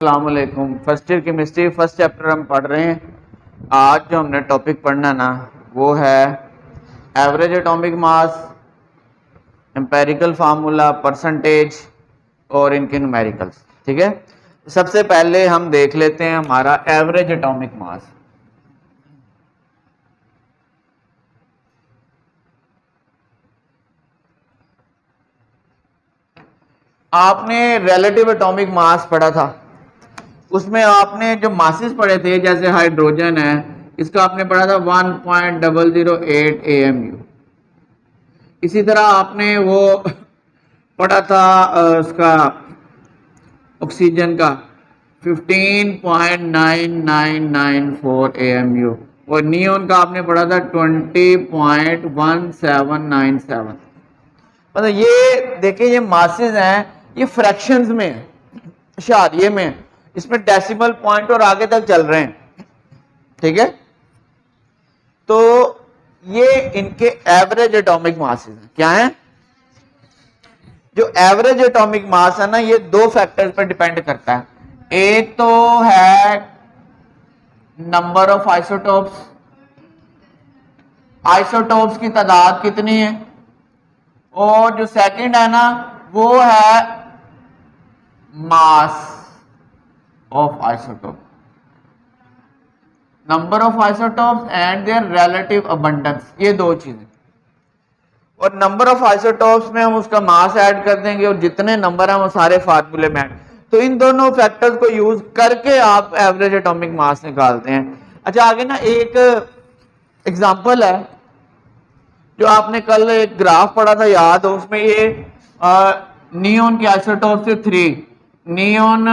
अस्सलाम वालेकुम। First year chemistry first chapter हम पढ़ रहे हैं। आज जो हमने टॉपिक पढ़ना ना वो है average atomic mass, empirical formula, percentage और इनके न्यूमेरिकल्स। ठीक है, सबसे पहले हम देख लेते हैं हमारा एवरेज एटॉमिक मास। आपने रिलेटिव एटॉमिक मास पढ़ा था, उसमें आपने जो मासेस पढ़े थे, जैसे हाइड्रोजन है, इसका आपने पढ़ा था 1.008 AMU। इसी तरह आपने वो पढ़ा था उसका ऑक्सीजन का 15.9994 AMU, और नियोन का आपने पढ़ा था 20.1797। मतलब ये देखिए, ये मासेस हैं, ये फ्रैक्शंस में है, इशारिये में है, इसमें डेसिमल पॉइंट और आगे तक चल रहे हैं। ठीक है, तो ये इनके एवरेज एटॉमिक मासेस हैं। क्या है? जो एवरेज एटॉमिक मास है ना, ये दो फैक्टर्स पर डिपेंड करता है। एक तो है नंबर ऑफ आइसोटोप्स, आइसोटोप्स की तादाद कितनी है, और जो सेकंड है ना वो है mass of isotope, number of isotopes and there relative abundance, ये दो चीजें। और नंबर ऑफ आइसोटोप्स में हम उसका मास ऐड कर देंगे, और जितने नंबर हैं वो सारे फार्मूले में ऐड। तो इन दोनों फैक्टर्स को यूज करके आप एवरेज एटॉमिक मास निकालते हैं। अच्छा, आगे ना एक एग्जांपल है, जो आपने कल एक ग्राफ पढ़ा था, याद हो? उसमें ये नियोन के आइसोटोप से 3 नियोन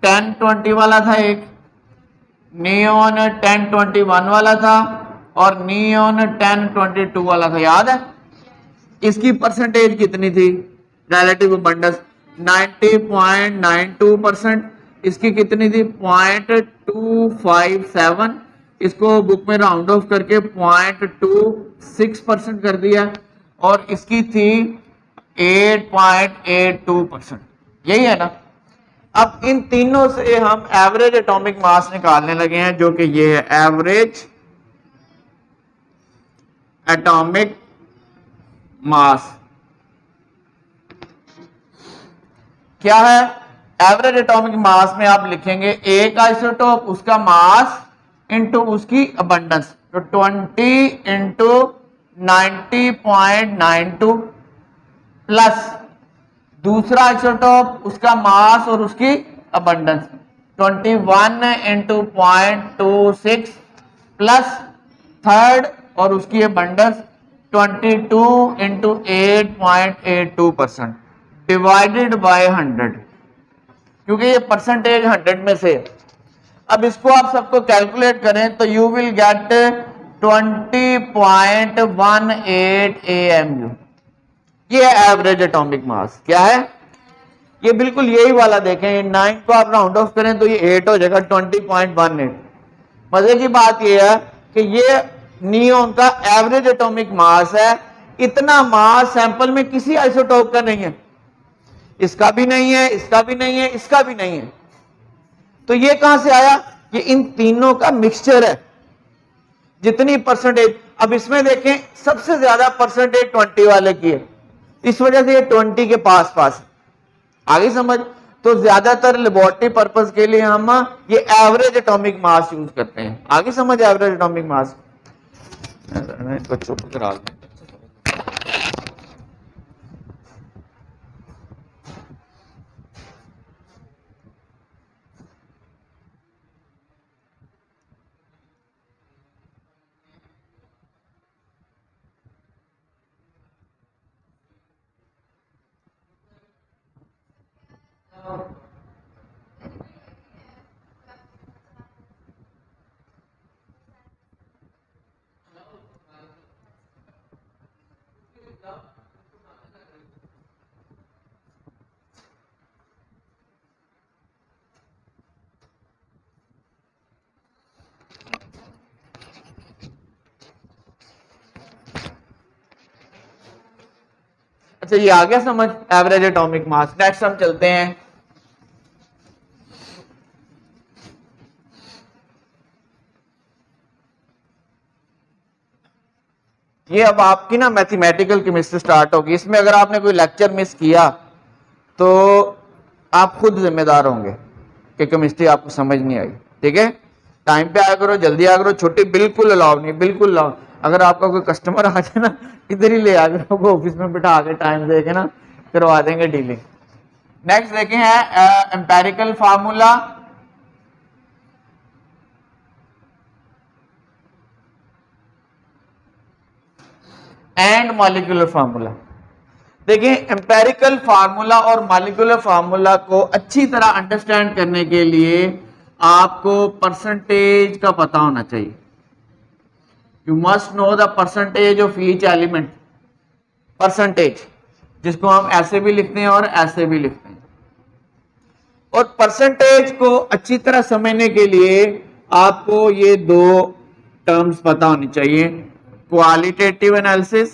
1020 वाला था, एक नियोन 1021 वाला था, और नियोन 1022 वाला था, याद है? इसकी परसेंटेज कितनी थी? Relative abundance 90.92%। इसकी कितनी थी? 0.257। इसको बुक में राउंड ऑफ करके 0.26% कर दिया, और इसकी थी 8.82%। यही है ना? अब इन तीनों से हम एवरेज एटॉमिक मास निकालने लगे हैं, जो कि ये है एवरेज एटॉमिक मास। क्या है एवरेज एटॉमिक मास में? आप लिखेंगे एक आइसोटोप, उसका मास इनटू उसकी अबंडेंस, तो 20 इंटू 90.92 प्लस दूसरा आइसोटोप, उसका मास और उसकी अबंडेंस 21 इंटू 0.26 प्लस थर्ड और उसकी अबंडेंस 22 इंटू 8.82% डिवाइडेड बाय 100, क्योंकि ये परसेंटेज 100 में से। अब इसको आप सबको कैलकुलेट करें तो यू विल गेट 20.18 AMU। ये है एवरेज एटॉमिक मास। क्या है? ये बिल्कुल यही वाला देखें, 9 को आप राउंड ऑफ करें तो ये 8 हो जाएगा, 20.18। मजे की बात ये है कि ये नियोन का एवरेज एटॉमिक मास है। इतना मास सैंपल में किसी आइसोटोप का नहीं है, इसका भी नहीं है, इसका भी नहीं है, इसका भी नहीं है। तो ये कहां से आया? ये इन तीनों का मिक्सचर है। जितनी परसेंटेज, अब इसमें देखें सबसे ज्यादा परसेंटेज 20 वाले की है, इस वजह से ये 20 के पास पास। आगे समझ? तो ज्यादातर लेबोरेटरी पर्पस के लिए हम ये एवरेज एटॉमिक मास यूज करते हैं। आगे समझ? एवरेज एटॉमिक मास इनको चुप करा दें। अच्छा, ये आ गया समझ एवरेज एटॉमिक मास। नेक्स्ट हम चलते हैं ये अब आपकी ना मैथमेटिकल केमिस्ट्री स्टार्ट होगी। इसमें अगर आपने कोई लेक्चर मिस किया तो आप खुद जिम्मेदार होंगे कि केमिस्ट्री आपको समझ नहीं आई। ठीक है, टाइम पे आया करो, जल्दी आया करो, छुट्टी बिल्कुल अलाउ नहीं, बिल्कुल अलाउ। अगर आपका कोई कस्टमर आ जाए ना, इधर ही ले आ करो, ऑफिस में बिठा के टाइम दे के ना करवा देंगे डीलिंग। नेक्स्ट देखें है empirical formula. And molecular formula. देखिए एम्पेरिकल फार्मूला और मॉलिक्यूलर फार्मूला को अच्छी तरह अंडरस्टैंड करने के लिए आपको परसेंटेज का पता होना चाहिए। You must know the percentage of each element. Percentage जिसको हम ऐसे भी लिखते हैं और ऐसे भी लिखते हैं। और परसेंटेज को अच्छी तरह समझने के लिए आपको ये दो टर्म्स पता होनी चाहिए, क्वालिटेटिव एनालिसिस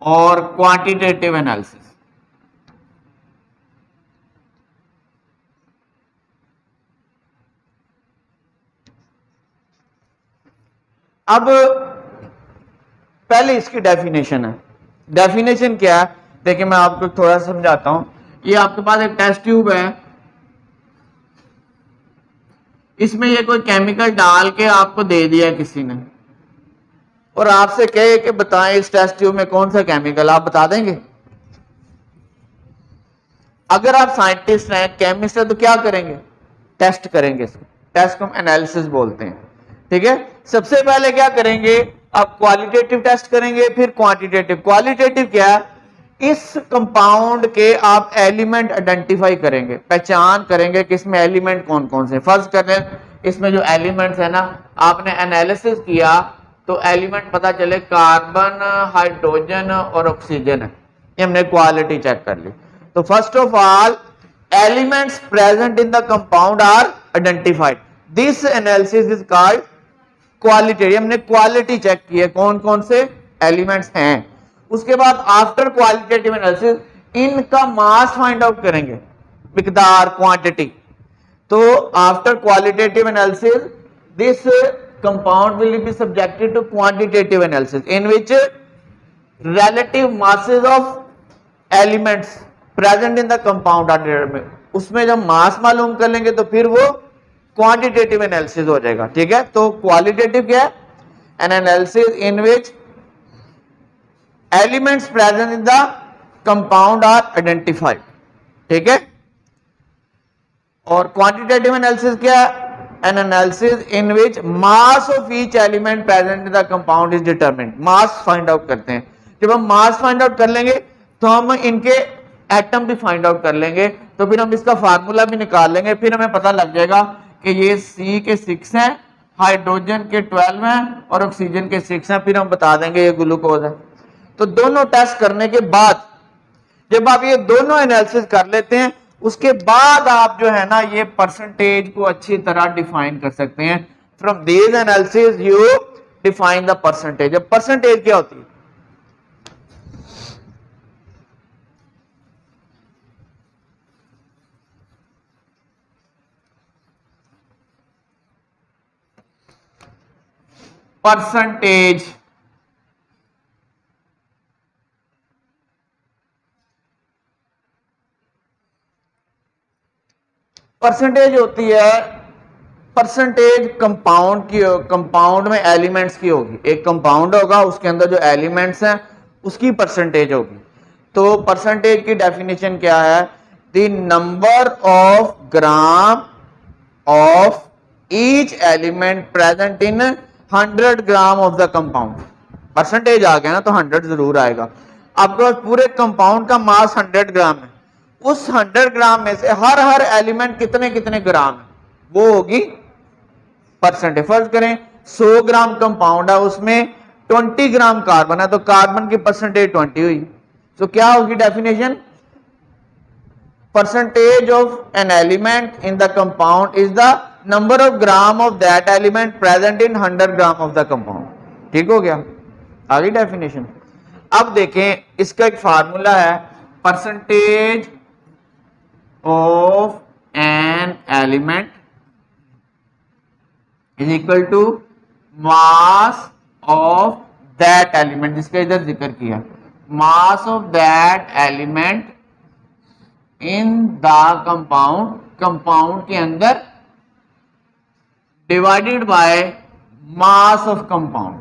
और क्वांटिटेटिव एनालिसिस। अब पहले इसकी डेफिनेशन है। डेफिनेशन क्या है देखिए, मैं आपको थोड़ा समझाता हूं। ये आपके पास एक टेस्ट ट्यूब है, इसमें ये कोई केमिकल डाल के आपको दे दिया किसी ने, और आपसे कहे कि बताएं इस टेस्ट ट्यूब में कौन सा केमिकल, आप बता देंगे? अगर आप साइंटिस्ट हैं, केमिस्ट है, तो क्या करेंगे? टेस्ट करेंगे। इसको टेस्ट को हम एनालिसिस बोलते हैं। ठीक है, सबसे पहले क्या करेंगे, आप क्वालिटेटिव टेस्ट करेंगे, फिर क्वांटिटेटिव। क्वालिटेटिव क्या है, इस कंपाउंड के आप एलिमेंट आइडेंटिफाई करेंगे, पहचान करेंगे कि इसमें एलिमेंट कौन कौन से। फर्ज करें इसमें जो एलिमेंट्स है ना, आपने एनालिसिस किया तो एलिमेंट पता चले कार्बन, हाइड्रोजन और ऑक्सीजन है, ये हमने क्वालिटी चेक कर ली। तो first of all elements present in the compound are identified, this analysis is called quality. हमने क्वालिटी चेक की है, कौन कौन से एलिमेंट्स हैं। उसके बाद आफ्टर क्वालिटेटिव एनालिसिस इनका मास फाइंड आउट करेंगे, मिकदार, क्वांटिटी। तो after qualitative analysis this compound will be subjected to quantitative analysis in which relative masses of elements present in the compound are determined। उसमें जब मास मालूम कर लेंगे तो फिर वो क्वांटिटेटिव एनालिसिस हो जाएगा। ठीक है, तो क्वालिटेटिव क्या है, an analysis in which elements present in the compound are identified. ठीक है, और क्वांटिटेटिव एनालिसिस क्या है, an analysis in which mass of each element present in the compound is determined। mass find out करते हैं। जब हम mass find out कर लेंगे तो हम इनके एटम भी फाइंड आउट कर लेंगे, तो फिर हम इसका फार्मूला भी निकाल लेंगे। फिर हमें पता लग जाएगा कि ये C के 6 हैं, हाइड्रोजन के 12 हैं और ऑक्सीजन के 6 हैं। फिर हम बता देंगे ये ग्लूकोज है। तो दोनों टेस्ट करने के बाद जब आप ये दोनों एनालिसिस कर लेते हैं, उसके बाद आप जो है ना ये परसेंटेज को अच्छी तरह डिफाइन कर सकते हैं। From this analysis you define the percentage. अब परसेंटेज क्या होती है, परसेंटेज परसेंटेज होती है, परसेंटेज कंपाउंड की, कंपाउंड में एलिमेंट्स की होगी। एक कंपाउंड होगा, उसके अंदर जो एलिमेंट्स हैं उसकी परसेंटेज होगी। तो परसेंटेज की डेफिनेशन क्या है, the number of gram of each element present in 100 gram of the compound. Percentage आ गया ना तो 100 जरूर आएगा। आपके पास पूरे कंपाउंड का मास 100 ग्राम है, उस 100 ग्राम में से हर हर एलिमेंट कितने कितने ग्राम है वो होगी परसेंटेज। फर्ज करें 100 ग्राम कंपाउंड है, उसमें 20 ग्राम कार्बन है, तो कार्बन की परसेंटेज 20 हुई। तो क्या होगी definition, percentage of an element in the compound is the number of gram of that element present in 100 gram of the compound. ठीक हो गया, आ गई डेफिनेशन। अब देखें इसका एक फार्मूला है, percentage of an element is equal to mass of that element, जिसका इधर जिक्र किया, mass of that element in the compound, compound के अंदर, divided by mass of compound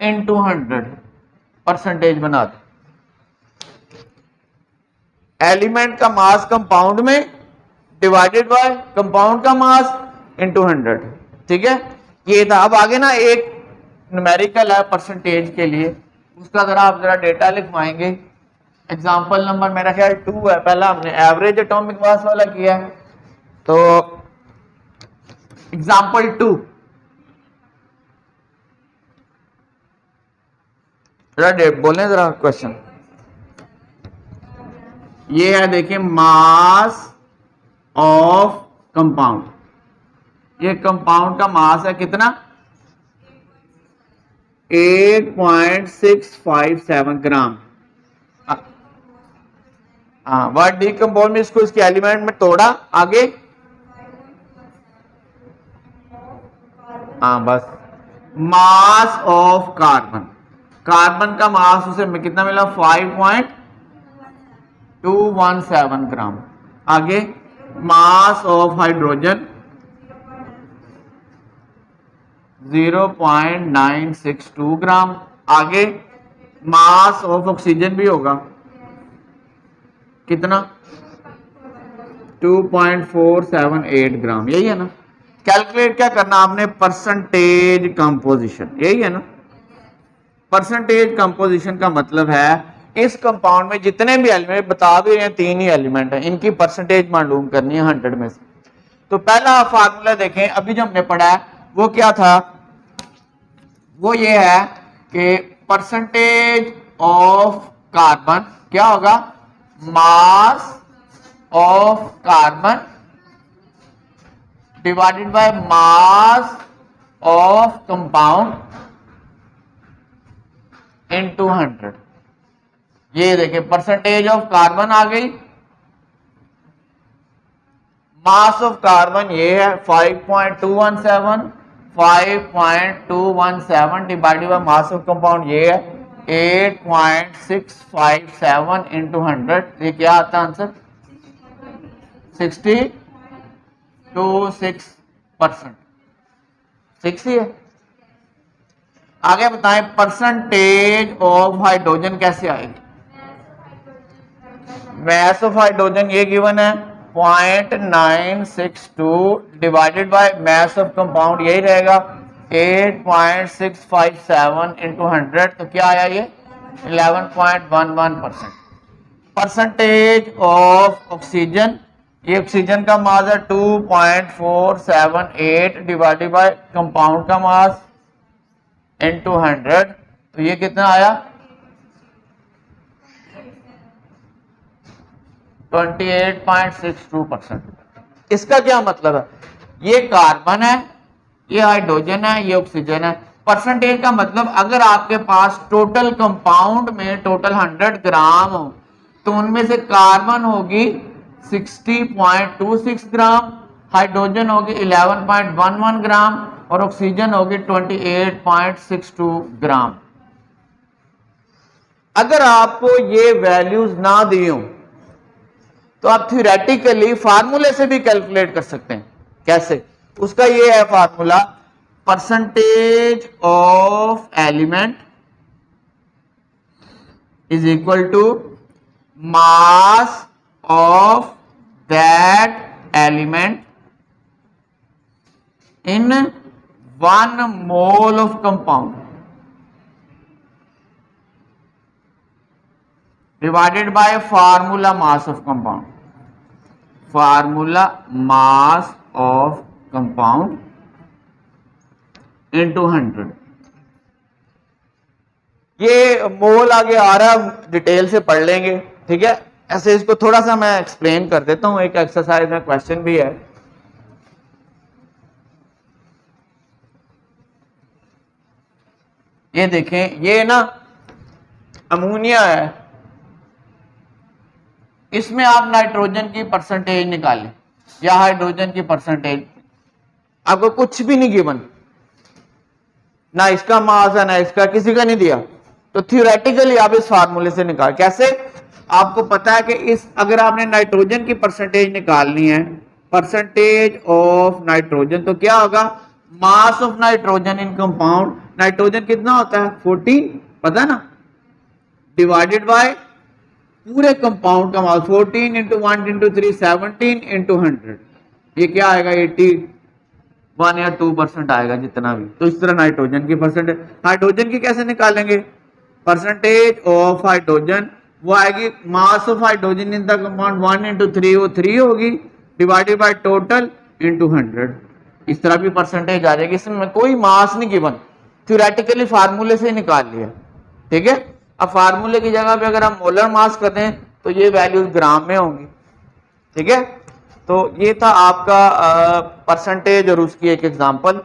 in 200 percentage बना दो। एलिमेंट का मास कंपाउंड में डिवाइडेड बाय कंपाउंड का मास इन 200, ठीक है। ये था। अब आगे ना एक न्यूमेरिकल है परसेंटेज के लिए, उसका जरा डेटा लिखवाएंगे। एग्जांपल नंबर मेरा ख्याल 2 है। पहला हमने एवरेज एटॉमिक मास वाला किया है, तो एग्जांपल 2 बोलें जरा क्वेश्चन। ये है, देखिए, मास ऑफ कंपाउंड। ये कंपाउंड का मास है कितना? 8.657 ग्राम। हाँ, वर्ड डीकंपोज में इसको इसके एलिमेंट में तोड़ा। आगे हाँ बस, मास ऑफ कार्बन, कार्बन का मास उसे कितना मिला? 5.217 ग्राम। आगे मास ऑफ हाइड्रोजन 0.962 ग्राम। आगे मास ऑफ ऑक्सीजन भी होगा कितना? 2.478 ग्राम। यही है ना? कैलकुलेट क्या करना आपने? परसेंटेज कंपोजिशन, यही है ना? परसेंटेज कंपोजिशन का मतलब है इस कंपाउंड में जितने भी एलिमेंट, बता भी रहे हैं 3 ही एलिमेंट हैं, इनकी परसेंटेज मालूम करनी है 100 में से। तो पहला फार्मूला देखें, अभी जो हमने पढ़ा है वो क्या था? वो ये है कि परसेंटेज ऑफ कार्बन क्या होगा? Mass of carbon divided by mass of compound in 200। ये देखिए, परसेंटेज ऑफ कार्बन आ गई, मास ऑफ कार्बन ये है 5.217 divided by mass of compound ये है 8.657 इंटू 100। ये क्या आता है आंसर? 62.6%। 6 ही है। आगे बताएं, परसेंटेज ऑफ हाइड्रोजन कैसे आएगी? मैस ऑफ हाइड्रोजन ये गिवन है 0.962 divided by mass of compound यही रहेगा 8.657 इंटू 100। तो क्या आया ये? 11.11%। परसेंटेज ऑफ ऑक्सीजन, ये ऑक्सीजन का मास है 2.478 डिवाइडेड बाय कंपाउंड का मास इंटू 100। तो ये कितना आया? 28.62%। इसका क्या मतलब है? ये कार्बन है, ये हाइड्रोजन है, ये ऑक्सीजन है। परसेंटेज का मतलब अगर आपके पास टोटल कंपाउंड में टोटल 100 ग्राम हो तो उनमें से कार्बन होगी 60.26 ग्राम, हाइड्रोजन होगी 11.11 ग्राम और ऑक्सीजन होगी 28.62 ग्राम। अगर आपको ये वैल्यूज ना दी हो तो आप थ्योरेटिकली फार्मूले से भी कैलकुलेट कर सकते हैं। कैसे? उसका ये है formula, percentage of element is equal to mass of that element in 1 mole of compound divided by formula mass of compound, formula mass of compound into 100। ये मोल आगे आ रहा है, डिटेल से पढ़ लेंगे, ठीक है। ऐसे इसको थोड़ा सा मैं एक्सप्लेन कर देता हूं, एक एक्सरसाइज में क्वेश्चन भी है। ये देखें, ये ना अमोनिया है, इसमें आप नाइट्रोजन की परसेंटेज निकालें। या हाइड्रोजन की परसेंटेज, आपको कुछ भी नहीं गिवन, ना इसका मास है ना इसका, किसी का नहीं दिया, तो थियोरेटिकली आप इस फार्मूले से निकाल, कैसे, आपको पता है कि इस, अगर आपने नाइट्रोजन की परसेंटेज निकालनी है, परसेंटेज ऑफ नाइट्रोजन, तो क्या होगा, mass of nitrogen in compound, nitrogen कितना होता है 14, पता है ना, डिवाइडेड बाय पूरे कंपाउंड का मास 14 इंटू 1 इंटू 3 17 इंटू 100, ये क्या आएगा 81 या 2% आएगा जितना भी। तो इस तरह नाइट्रोजन की परसेंटेज, हाइड्रोजन की कैसे निकालेंगे, परसेंटेज ऑफ हाइड्रोजन, वो आएगी mass of hydrogen in the compound 1 into 3, वो 3 होगी, डिवाइडेड बाय टोटल इंटू 100, इस तरह भी परसेंटेज आ जाएगी। इसमें कोई मास नहीं गिवन, थ्योरेटिकली फार्मूले से निकाल लिया, ठीक है। अब फार्मूले की जगह पे अगर हम मोलर मास कर दें तो ये वैल्यूज ग्राम में होंगी, ठीक है। तो ये था आपका परसेंटेज और उसकी एक एग्जांपल।